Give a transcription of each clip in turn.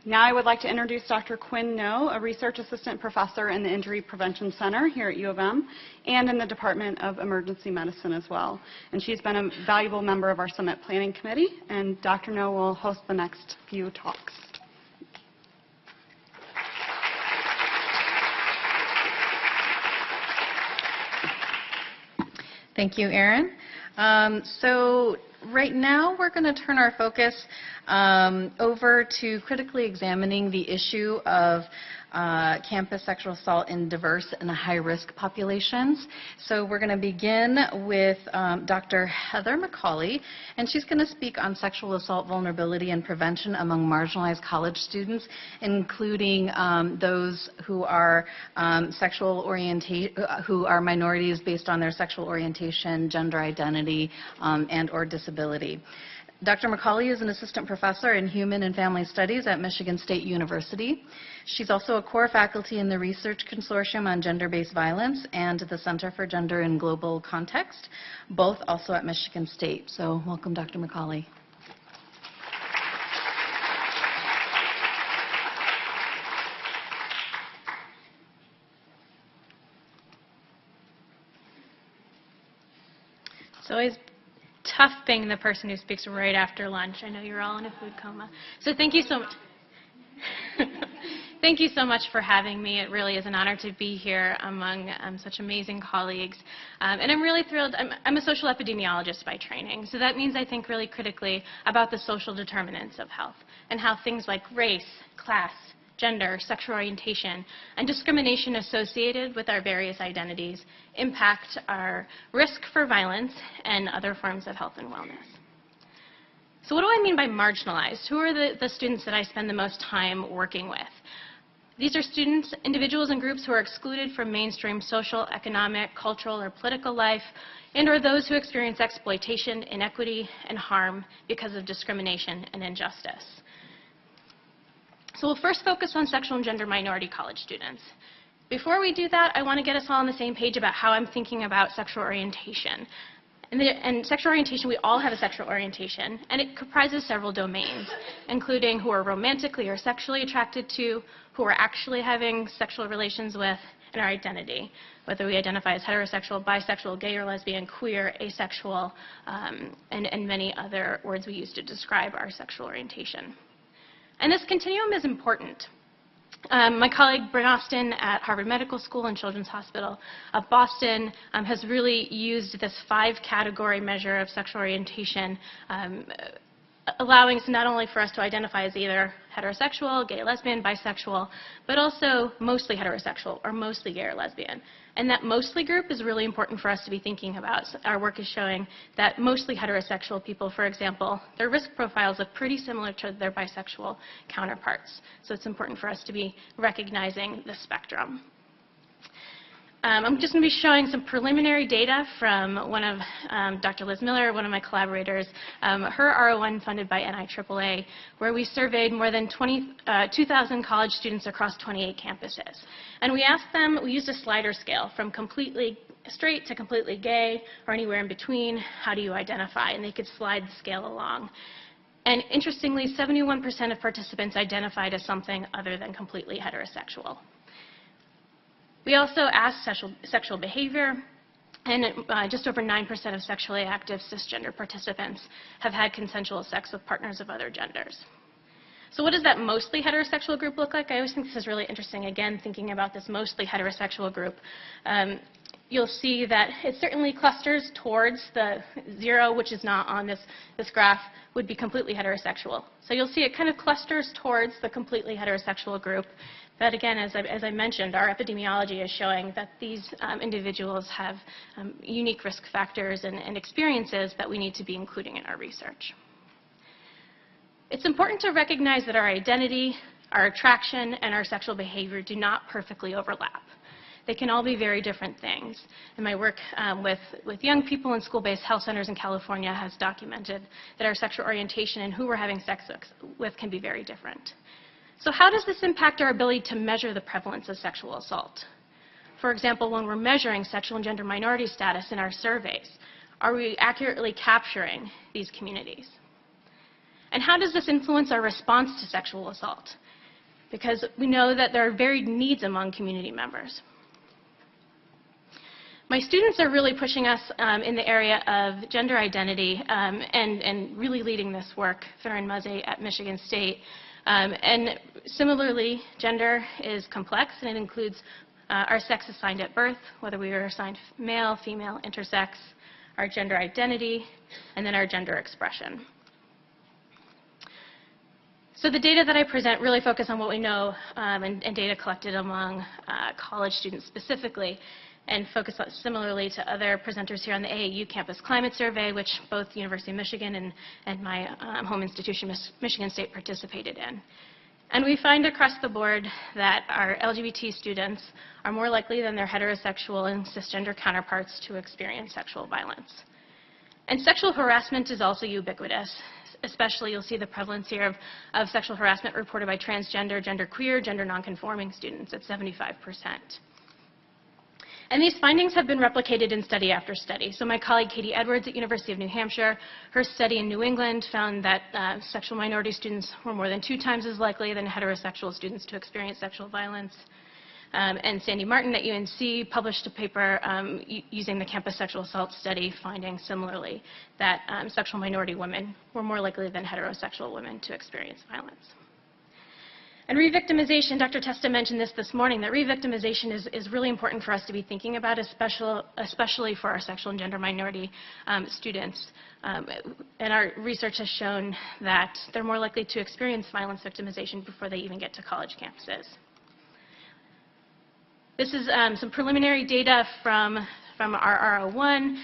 Now I would like to introduce Dr. Quinn No, a research assistant professor in the Injury Prevention Center here at U of M and in the Department of Emergency Medicine as well. And she's been a valuable member of our Summit Planning Committee, and Dr. No will host the next few talks. Thank you, Erin. So right now we're going to turn our focus over to critically examining the issue of campus sexual assault in diverse and high-risk populations. So we're going to begin with Dr. Heather McCauley, and she's going to speak on sexual assault vulnerability and prevention among marginalized college students, including those who are who are minorities based on their sexual orientation, gender identity, and/or disability. Dr. McCauley is an assistant professor in Human and Family Studies at Michigan State University. She's also a core faculty in the Research Consortium on Gender-Based Violence and the Center for Gender in Global Context, both also at Michigan State. So welcome, Dr. McCauley. It's always tough being the person who speaks right after lunch. I know you're all in a food coma. So thank you so much. Thank you so much for having me. It really is an honor to be here among such amazing colleagues. And I'm really thrilled. I'm a social epidemiologist by training, so that means I think really critically about the social determinants of health and how things like race, class, gender, sexual orientation, and discrimination associated with our various identities impact our risk for violence and other forms of health and wellness. So what do I mean by marginalized? Who are the students that I spend the most time working with? These are students, individuals, and groups who are excluded from mainstream social, economic, cultural, or political life, and/or those who experience exploitation, inequity, and harm because of discrimination and injustice. So we'll first focus on sexual and gender minority college students. Before we do that, I want to get us all on the same page about how I'm thinking about sexual orientation. And sexual orientation, we all have a sexual orientation, and it comprises several domains, including who we're romantically or sexually attracted to, who we're actually having sexual relations with, and our identity, whether we identify as heterosexual, bisexual, gay or lesbian, queer, asexual, and many other words we use to describe our sexual orientation. And this continuum is important. My colleague Bryn Austin at Harvard Medical School and Children's Hospital of Boston has really used this 5-category measure of sexual orientation, allowing us not only for us to identify as either heterosexual, gay, lesbian, bisexual, but also mostly heterosexual or mostly gay or lesbian. And that mostly group is really important for us to be thinking about. So our work is showing that mostly heterosexual people, for example, their risk profiles look pretty similar to their bisexual counterparts. So it's important for us to be recognizing the spectrum. I'm just going to be showing some preliminary data from one of Dr. Liz Miller, one of my collaborators, her RO1 funded by NIAAA, where we surveyed more than 2,000 college students across 28 campuses. And we asked them, we used a slider scale from completely straight to completely gay or anywhere in between, how do you identify? And they could slide the scale along. And interestingly, 71% of participants identified as something other than completely heterosexual. We also asked sexual behavior, and just over 9% of sexually active cisgender participants have had consensual sex with partners of other genders. So what does that mostly heterosexual group look like? I always think this is really interesting, again, thinking about this mostly heterosexual group. You'll see that it certainly clusters towards the 0, which is not on this graph, would be completely heterosexual. So you'll see it kind of clusters towards the completely heterosexual group. But again, as I mentioned, our epidemiology is showing that these individuals have unique risk factors and experiences that we need to be including in our research. It's important to recognize that our identity, our attraction, and our sexual behavior do not perfectly overlap. They can all be very different things. And my work with young people in school-based health centers in California has documented that our sexual orientation and who we're having sex with can be very different. So how does this impact our ability to measure the prevalence of sexual assault? For example, when we're measuring sexual and gender minority status in our surveys, are we accurately capturing these communities? And how does this influence our response to sexual assault? Because we know that there are varied needs among community members. My students are really pushing us in the area of gender identity and really leading this work, Farron Muzzy at Michigan State. And similarly, gender is complex, and it includes our sex assigned at birth, whether we were assigned male, female, intersex, our gender identity, and then our gender expression. So the data that I present really focus on what we know and data collected among college students specifically, and focus similarly to other presenters here on the AAU Campus Climate Survey, which both the University of Michigan and my home institution, Michigan State, participated in. And we find across the board that our LGBT students are more likely than their heterosexual and cisgender counterparts to experience sexual violence. And sexual harassment is also ubiquitous. Especially, you'll see the prevalence here of sexual harassment reported by transgender, genderqueer, gender nonconforming students at 75%. And these findings have been replicated in study after study. So my colleague Katie Edwards at University of New Hampshire, her study in New England found that sexual minority students were more than 2 times as likely than heterosexual students to experience sexual violence. And Sandy Martin at UNC published a paper using the campus sexual assault study, finding similarly that sexual minority women were more likely than heterosexual women to experience violence. And re-victimization, Dr. Testa mentioned this morning, that re-victimization is really important for us to be thinking about, especially for our sexual and gender minority students. And our research has shown that they're more likely to experience violence victimization before they even get to college campuses. This is some preliminary data from our R01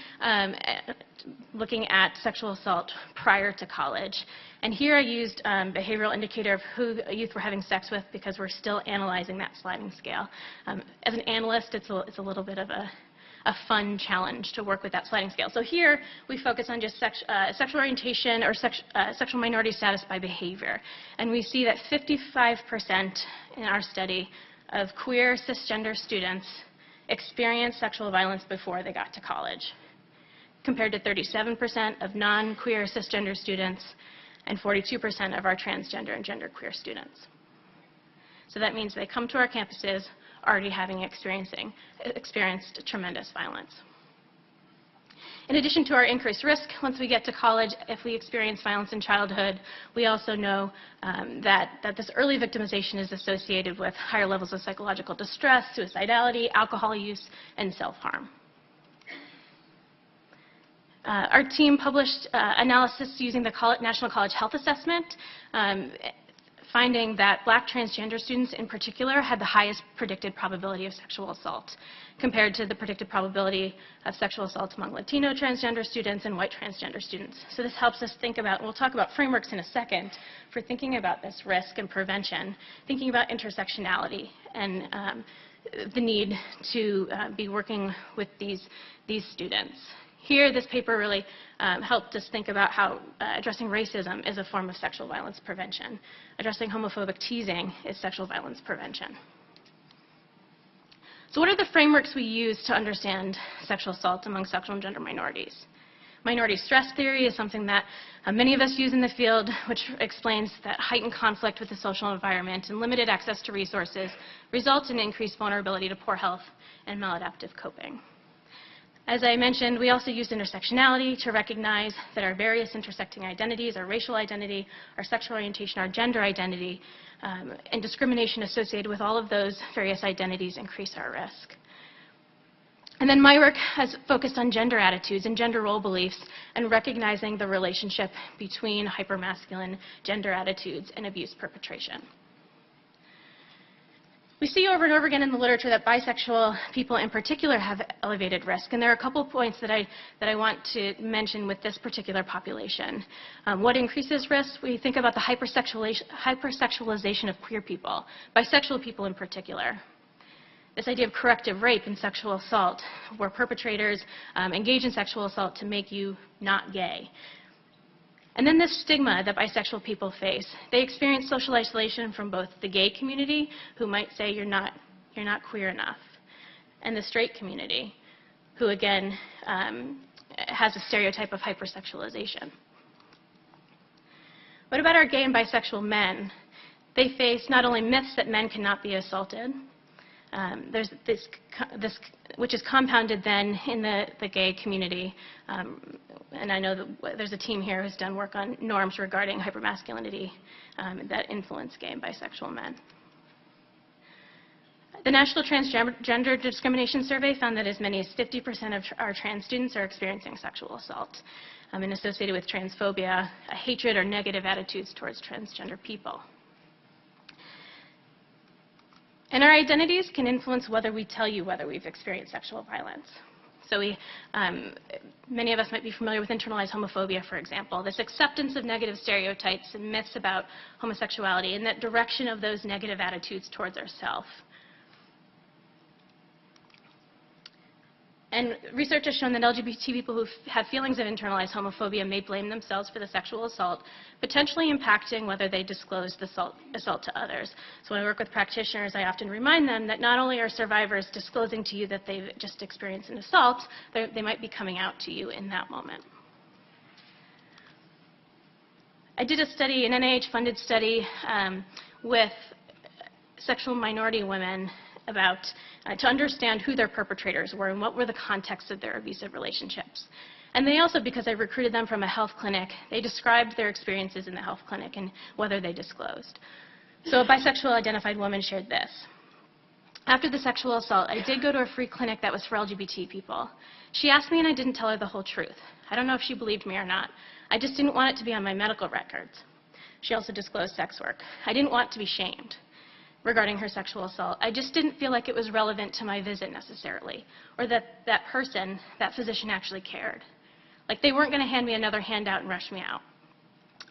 looking at sexual assault prior to college. And here I used behavioral indicator of who youth were having sex with because we're still analyzing that sliding scale. As an analyst, it's a little bit of a fun challenge to work with that sliding scale. So here we focus on just sexual orientation or sexual minority status by behavior. And we see that 55% in our study of queer cisgender students experienced sexual violence before they got to college, compared to 37% of non-queer cisgender students and 42% of our transgender and genderqueer students. So that means they come to our campuses already having experienced tremendous violence. In addition to our increased risk, once we get to college, if we experience violence in childhood, we also know that this early victimization is associated with higher levels of psychological distress, suicidality, alcohol use, and self-harm. Our team published analysis using the National College Health Assessment, finding that Black transgender students in particular had the highest predicted probability of sexual assault compared to the predicted probability of sexual assault among Latino transgender students and white transgender students. So this helps us think about, we'll talk about frameworks in a second, for thinking about this risk and prevention, thinking about intersectionality and the need to be working with these students. Here, this paper really helped us think about how addressing racism is a form of sexual violence prevention. Addressing homophobic teasing is sexual violence prevention. So what are the frameworks we use to understand sexual assault among sexual and gender minorities? Minority stress theory is something that many of us use in the field, which explains that heightened conflict with the social environment and limited access to resources results in increased vulnerability to poor health and maladaptive coping. As I mentioned, we also used intersectionality to recognize that our various intersecting identities, our racial identity, our sexual orientation, our gender identity, and discrimination associated with all of those various identities increase our risk. And then my work has focused on gender attitudes and gender role beliefs and recognizing the relationship between hypermasculine gender attitudes and abuse perpetration. We see over and over again in the literature that bisexual people in particular have elevated risk, and there are a couple of points that I want to mention with this particular population. What increases risk? We think about the hypersexualization of queer people, bisexual people in particular. This idea of corrective rape and sexual assault, where perpetrators engage in sexual assault to make you not gay. And then this stigma that bisexual people face. They experience social isolation from both the gay community, who might say you're not queer enough, and the straight community, who again has a stereotype of hypersexualization. What about our gay and bisexual men? They face not only myths that men cannot be assaulted, there's this, which is compounded then in the gay community. And I know that there's a team here who's done work on norms regarding hypermasculinity that influence gay and bisexual men. The National Transgender Discrimination Survey found that as many as 50% of our trans students are experiencing sexual assault and associated with transphobia, a hatred or negative attitudes towards transgender people. And our identities can influence whether we tell you whether we've experienced sexual violence. So many of us might be familiar with internalized homophobia, for example, this acceptance of negative stereotypes and myths about homosexuality and that direction of those negative attitudes towards ourselves. And research has shown that LGBT people who have feelings of internalized homophobia may blame themselves for the sexual assault, potentially impacting whether they disclose the assault to others. So when I work with practitioners, I often remind them that not only are survivors disclosing to you that they've just experienced an assault, they might be coming out to you in that moment. I did a study, an NIH-funded study with sexual minority women about to understand who their perpetrators were and what were the contexts of their abusive relationships. And they also, because I recruited them from a health clinic, they described their experiences in the health clinic and whether they disclosed. So a bisexual identified woman shared this. After the sexual assault, I did go to a free clinic that was for LGBT people. She asked me and I didn't tell her the whole truth. I don't know if she believed me or not. I just didn't want it to be on my medical records. She also disclosed sex work. I didn't want to be shamed regarding her sexual assault. I just didn't feel like it was relevant to my visit necessarily, or that that person, that physician actually cared. Like they weren't going to hand me another handout and rush me out.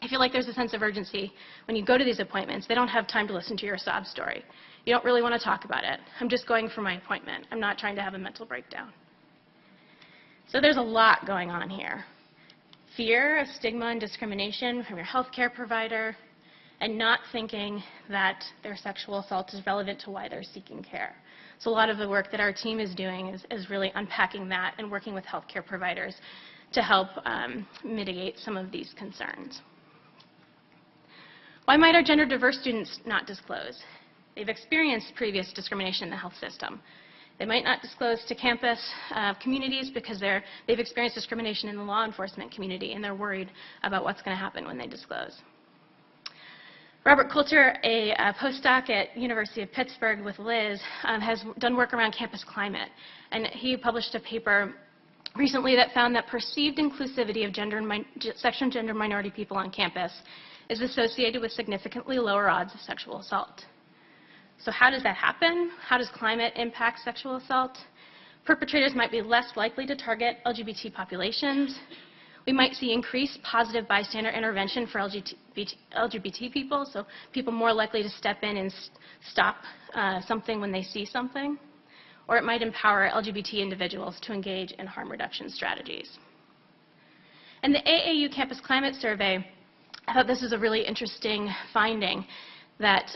I feel like there's a sense of urgency when you go to these appointments. They don't have time to listen to your sob story. You don't really want to talk about it. I'm just going for my appointment. I'm not trying to have a mental breakdown. So there's a lot going on here. Fear of stigma and discrimination from your healthcare provider, and not thinking that their sexual assault is relevant to why they're seeking care. So a lot of the work that our team is doing is really unpacking that and working with healthcare providers to help mitigate some of these concerns. Why might our gender diverse students not disclose? They've experienced previous discrimination in the health system. They might not disclose to campus communities because they've experienced discrimination in the law enforcement community and they're worried about what's going to happen when they disclose. Robert Coulter, a postdoc at University of Pittsburgh with Liz, has done work around campus climate. And he published a paper recently that found that perceived inclusivity of sexual and gender minority people on campus is associated with significantly lower odds of sexual assault. So how does that happen? How does climate impact sexual assault? Perpetrators might be less likely to target LGBT populations. We might see increased positive bystander intervention for LGBT people, so people more likely to step in and stop something when they see something. Or it might empower LGBT individuals to engage in harm reduction strategies. And the AAU Campus Climate Survey, I thought this was a really interesting finding that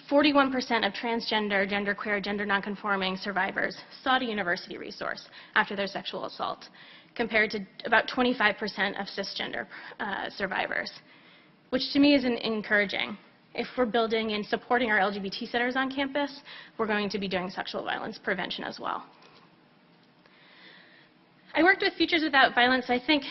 41% of transgender, genderqueer, gender nonconforming survivors sought a university resource after their sexual assault, compared to about 25% of cisgender survivors, which to me is encouraging. If we're building and supporting our LGBT centers on campus, we're going to be doing sexual violence prevention as well. I worked with Futures Without Violence. I think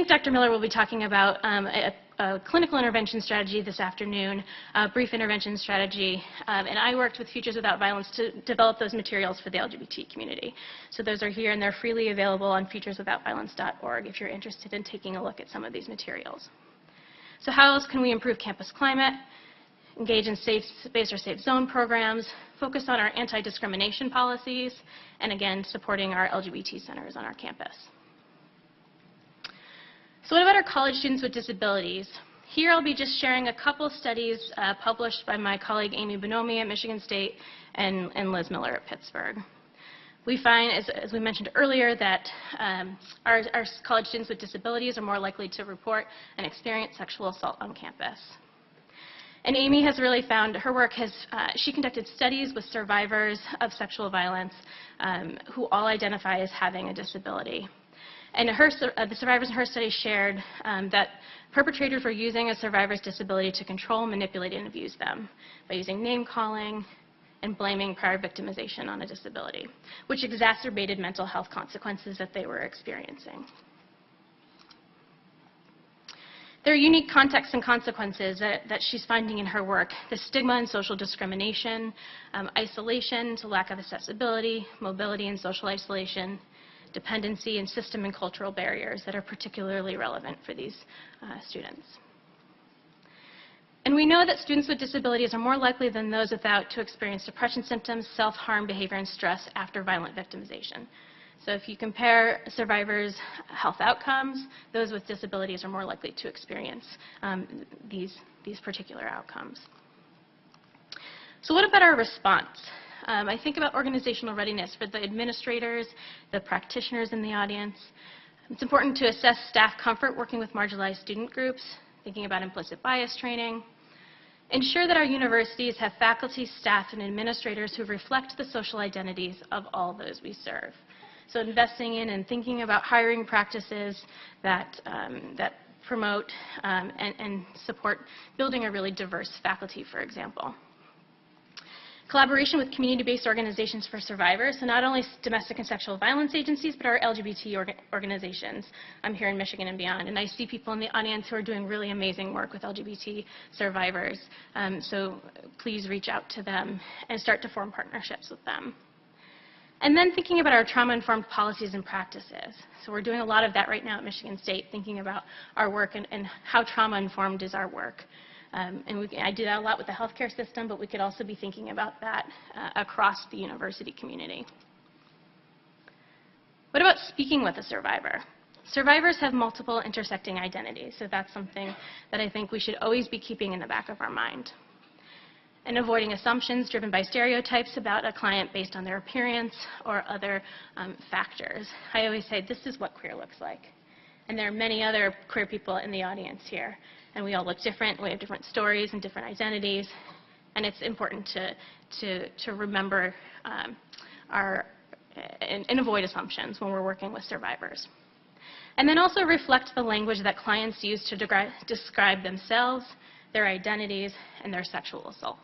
Dr. Miller will be talking about a clinical intervention strategy this afternoon, a brief intervention strategy, and I worked with Futures Without Violence to develop those materials for the LGBT community. So those are here and they're freely available on futureswithoutviolence.org if you're interested in taking a look at some of these materials. So how else can we improve campus climate? Engage in safe space or safe zone programs, focus on our anti-discrimination policies, and again, supporting our LGBT centers on our campus. So what about our college students with disabilities? Here I'll be just sharing a couple studies published by my colleague Amy Bonomi at Michigan State and Liz Miller at Pittsburgh. We find, as we mentioned earlier, that our college students with disabilities are more likely to report and experience sexual assault on campus. And Amy has really found, her work has, she conducted studies with survivors of sexual violence who all identify as having a disability. And the survivors in her study shared that perpetrators were using a survivor's disability to control, manipulate, and abuse them by using name-calling and blaming prior victimization on a disability, which exacerbated mental health consequences that they were experiencing. There are unique contexts and consequences that she's finding in her work: the stigma and social discrimination, isolation to lack of accessibility, mobility and social isolation, dependency, and system and cultural barriers that are particularly relevant for these students. And we know that students with disabilities are more likely than those without to experience depression symptoms, self-harm behavior, and stress after violent victimization. So if you compare survivors' health outcomes, those with disabilities are more likely to experience these particular outcomes. So what about our response? I think about organizational readiness for the administrators, the practitioners in the audience. It's important to assess staff comfort working with marginalized student groups, thinking about implicit bias training. Ensure that our universities have faculty, staff, and administrators who reflect the social identities of all those we serve. So investing in and thinking about hiring practices that promote and support building a really diverse faculty, for example. Collaboration with community-based organizations for survivors, so not only domestic and sexual violence agencies, but our LGBT organizations here in Michigan and beyond. And I see people in the audience who are doing really amazing work with LGBT survivors, so please reach out to them and start to form partnerships with them. And then thinking about our trauma-informed policies and practices. So we're doing a lot of that right now at Michigan State, thinking about our work and how trauma-informed is our work. I do that a lot with the healthcare system, but we could also be thinking about that across the university community. What about speaking with a survivor? Survivors have multiple intersecting identities, so that's something that I think we should always be keeping in the back of our mind. And avoiding assumptions driven by stereotypes about a client based on their appearance or other factors. I always say, this is what queer looks like. And there are many other queer people in the audience here. And we all look different. We have different stories and different identities. And it's important to remember and avoid assumptions when we're working with survivors. And then also reflect the language that clients use to describe themselves, their identities, and their sexual assaults.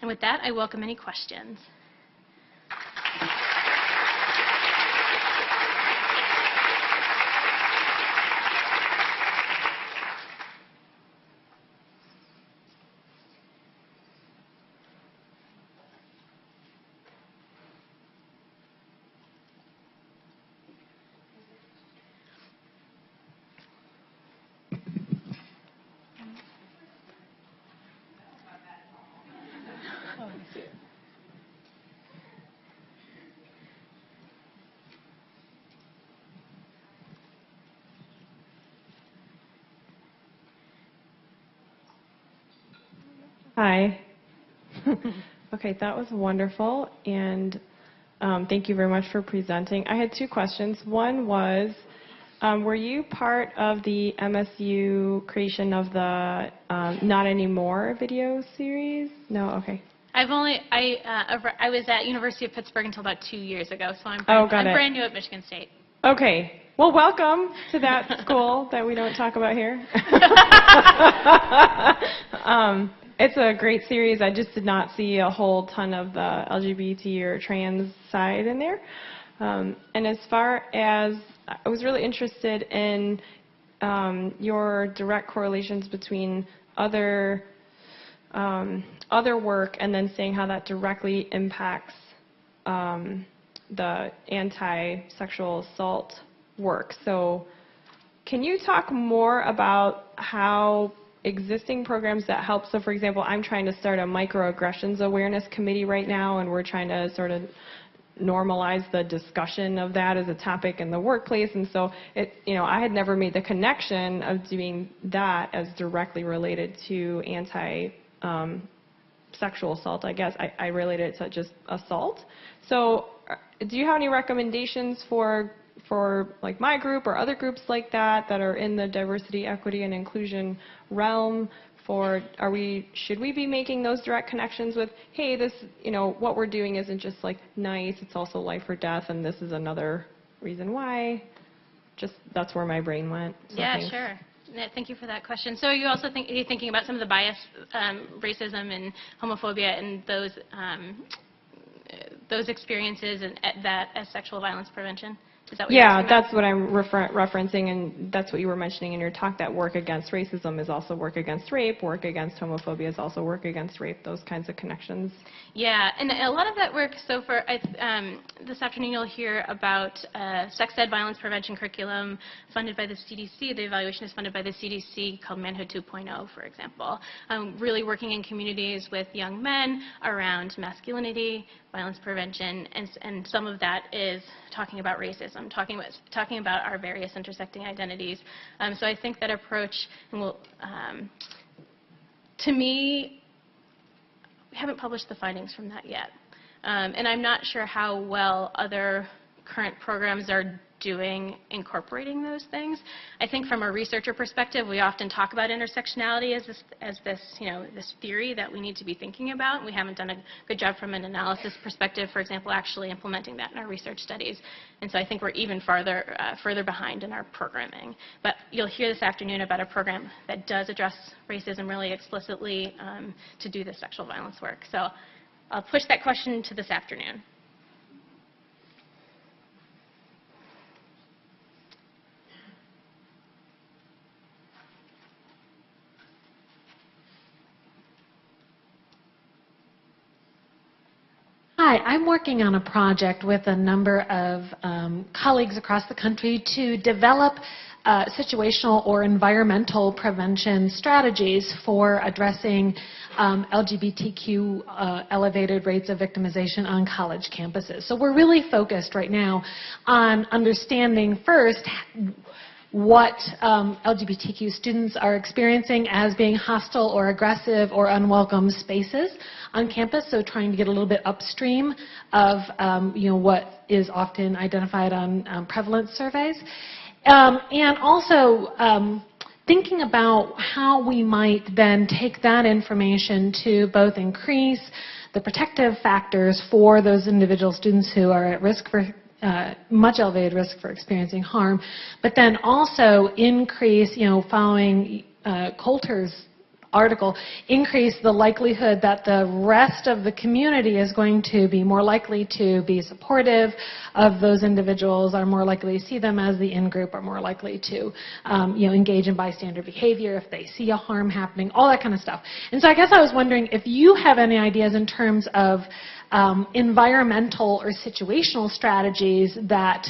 And with that, I welcome any questions. Hi. Okay, that was wonderful, and thank you very much for presenting. I had two questions. One was, were you part of the MSU creation of the Not Anymore video series? No? Okay. I was at University of Pittsburgh until about 2 years ago, so I'm brand new at Michigan State. Okay. Well, welcome to that school that we don't talk about here. It's a great series. I just did not see a whole ton of the LGBT or trans side in there. And as far as, I was really interested in your direct correlations between other work and then saying how that directly impacts the anti-sexual assault work. So can you talk more about how existing programs that help? So for example, I'm trying to start a microaggressions awareness committee right now, and we're trying to sort of normalize the discussion of that as a topic in the workplace. And so I had never made the connection of doing that as directly related to anti-sexual assault. I guess I related it to just assault. So do you have any recommendations for for like my group or other groups like that that are in the diversity, equity, and inclusion realm? Should we be making those direct connections with, hey, this, what we're doing isn't just like nice, it's also life or death, and this is another reason why? Just that's where my brain went. So yeah, thanks. sure. Thank you for that question. So are you also thinking about some of the bias, racism and homophobia and those experiences and that as sexual violence prevention? Is that what you're asking about? That's what I'm referencing, and that's what you were mentioning in your talk, that work against racism is also work against rape, work against homophobia is also work against rape, those kinds of connections. Yeah, and a lot of that work, so for this afternoon you'll hear about sex ed violence prevention curriculum funded by the CDC. The evaluation is funded by the CDC called Manhood 2.0, for example. Really working in communities with young men around masculinity, violence prevention, and some of that is talking about racism, talking about our various intersecting identities. So I think that approach, to me, we haven't published the findings from that yet. And I'm not sure how well other current programs are doing incorporating those things. I think from a researcher perspective, we often talk about intersectionality as this theory that we need to be thinking about. We haven't done a good job from an analysis perspective, for example, actually implementing that in our research studies. And so I think we're even further behind in our programming. But you'll hear this afternoon about a program that does address racism really explicitly to do the sexual violence work. So I'll push that question to this afternoon. Hi, I'm working on a project with a number of colleagues across the country to develop situational or environmental prevention strategies for addressing LGBTQ elevated rates of victimization on college campuses. So we're really focused right now on understanding first what LGBTQ students are experiencing as being hostile or aggressive or unwelcome spaces on campus, so trying to get a little bit upstream of what is often identified on prevalence surveys. And also thinking about how we might then take that information to both increase the protective factors for those individual students who are at risk for much elevated risk for experiencing harm, but then also increase, following Coulter's article, increase the likelihood that the rest of the community is going to be more likely to be supportive of those individuals, are more likely to see them as the in-group, are more likely to engage in bystander behavior if they see a harm happening, all that kind of stuff. And so I guess I was wondering if you have any ideas in terms of environmental or situational strategies that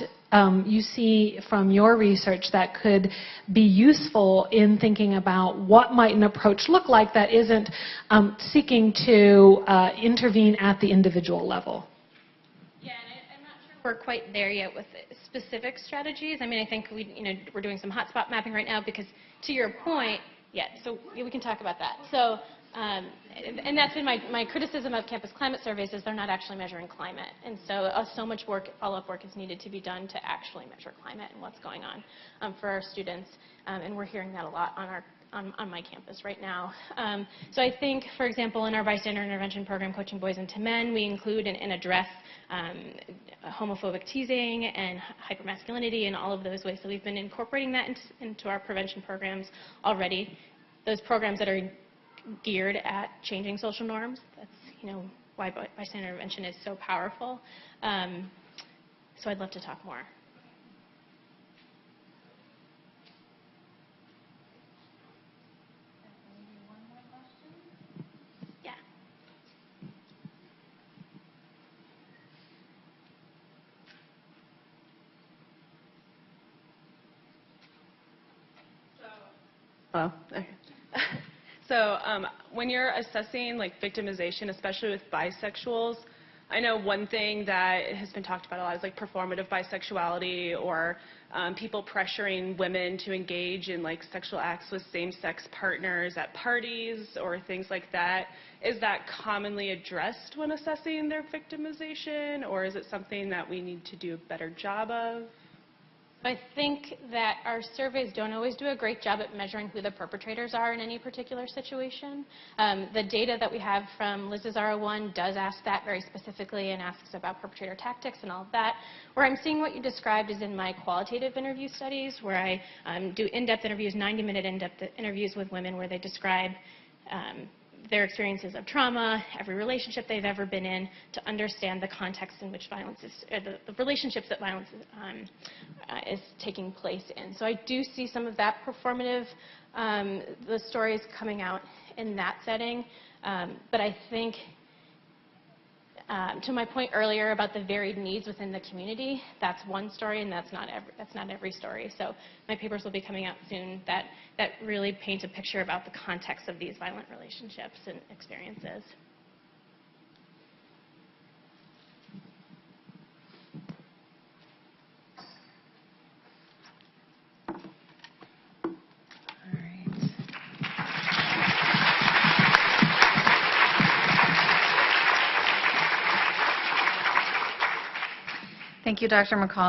you see from your research that could be useful in thinking about what might an approach look like that isn't seeking to intervene at the individual level. Yeah, and I'm not sure we're quite there yet with specific strategies. I mean, I think we're doing some hotspot mapping right now because, to your point, so we can talk about that. So. And that's been my criticism of campus climate surveys is they're not actually measuring climate. And so much follow-up work is needed to be done to actually measure climate and what's going on for our students. And we're hearing that a lot on my campus right now. So I think, for example, in our bystander intervention program, Coaching Boys into Men, we include and address homophobic teasing and hypermasculinity and all of those ways. So we've been incorporating that into our prevention programs already. Those programs that are geared at changing social norms. That's why bystander intervention is so powerful. So I'd love to talk more. Yeah. Hello. Okay. So when you're assessing victimization, especially with bisexuals, I know one thing that has been talked about a lot is performative bisexuality or people pressuring women to engage in sexual acts with same-sex partners at parties or things like that. Is that commonly addressed when assessing their victimization, or is it something that we need to do a better job of? I think that our surveys don't always do a great job at measuring who the perpetrators are in any particular situation. The data that we have from Liz's R01 does ask that very specifically and asks about perpetrator tactics and all of that. Where I'm seeing what you described is in my qualitative interview studies, where I do in-depth interviews, 90-minute in-depth interviews with women where they describe their experiences of trauma, every relationship they've ever been in, to understand the context in which violence is, the relationships that violence is taking place in. So I do see some of that performative, the stories coming out in that setting, but I think, to my point earlier about the varied needs within the community, that's one story, and that's not every story. So my papers will be coming out soon that really paint a picture about the context of these violent relationships and experiences. Thank you, Dr. McCauley.